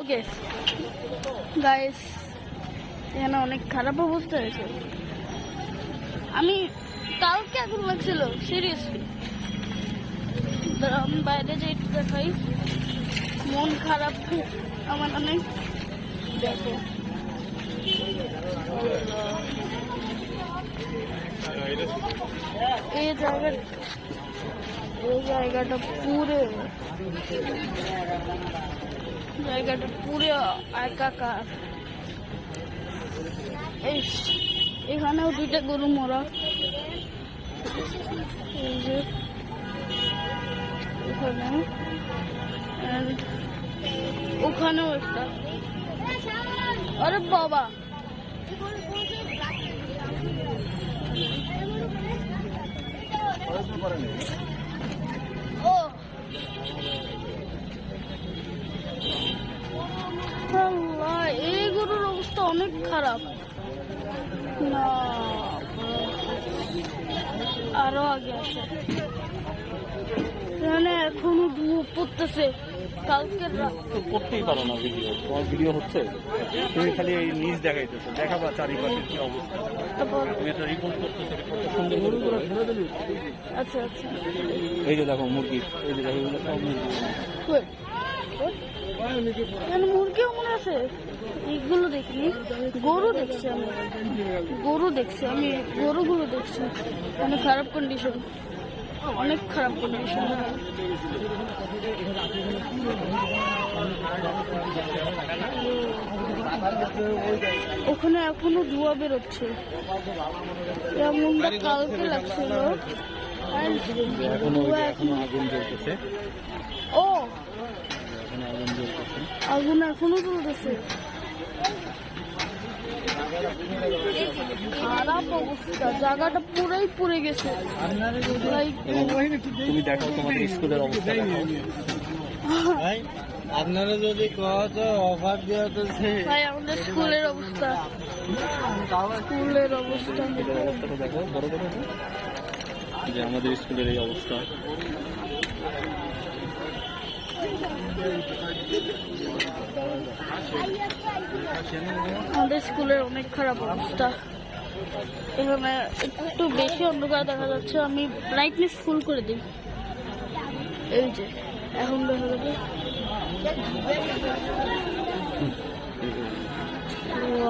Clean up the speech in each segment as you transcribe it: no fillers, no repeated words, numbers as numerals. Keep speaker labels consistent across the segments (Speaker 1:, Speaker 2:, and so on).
Speaker 1: Okay guys, এখানে অনেক খারাপ অবস্থা হয়েছে। আমি কালকে এখন লাগছিল সিরিয়াসলি। আমি বাইরে যে একটু দেখাই, মন খারাপ আমার অনেক। দেখো এই জায়গাটা পুরো একাকার। এখানেও দুইটা গরু মরা, এই যে এখানে, ওখানেও একটা। আরে বাবা, ও আল্লাহ, এই গরুর অবস্থা অনেক খারাপ। না, আরো আগে আসে। এখানে এখনো ধুয়ো পড়তেছে। কালকে
Speaker 2: করতেই পারো না ভিডিও, তোমার ভিডিও হচ্ছে, তুমি খালি এই নিউজ দেখাইতেছো, দেখাবা চারিপাশে কি অবস্থা। তুমি একটা রিপোর্ট করতেছো, রিপোর্টটা সুন্দর করে।
Speaker 1: আচ্ছা আচ্ছা,
Speaker 2: এই যে দেখো মুরগি, এই যে দেখো এগুলো সব মুরগি।
Speaker 1: এখানে মুরগিও মনে আছে। এইগুলো দেখিনি, গরু দেখছি আমি, গরুগুলো দেখছি। অনেক খারাপ কন্ডিশন, অনেক খারাপ কন্ডিশন। ওখানে এখনো ধোঁয়া বেরোচ্ছে, এমনটা কালকে লাগছিল।
Speaker 2: এখনো আগুন জ্বলতেছে।
Speaker 1: ও, আগুন এখনো জ্বলতেছে। খারাপ অবস্থা, জায়গাটা পুরাই পুড়ে গেছে।
Speaker 2: তুমি দেখো তোমাদের স্কুলের অবস্থা।
Speaker 3: আপনারা যদি অফার দেওয়া তো
Speaker 1: ভাই, আমাদের স্কুলের অবস্থা,
Speaker 2: অবস্থাটা দেখো বড় করে, যে আমাদের স্কুলের এই অবস্থা।
Speaker 1: আমাদের স্কুলের অনেক খারাপ অবস্থা। এখানে একটু বেশি অন্ধকার দেখা যাচ্ছে, আমি ব্রাইটনেস ফুল করে দিই। এই যে এখন দেখা যাবে।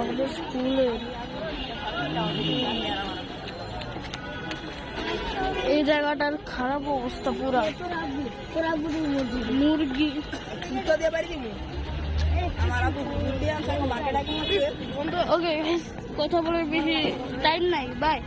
Speaker 1: আমাদের স্কুলের এই জায়গাটার খারাপ অবস্থা পুরা। মুরগি ওকে, কথা বলার বেশি টাইম নাই, বাই।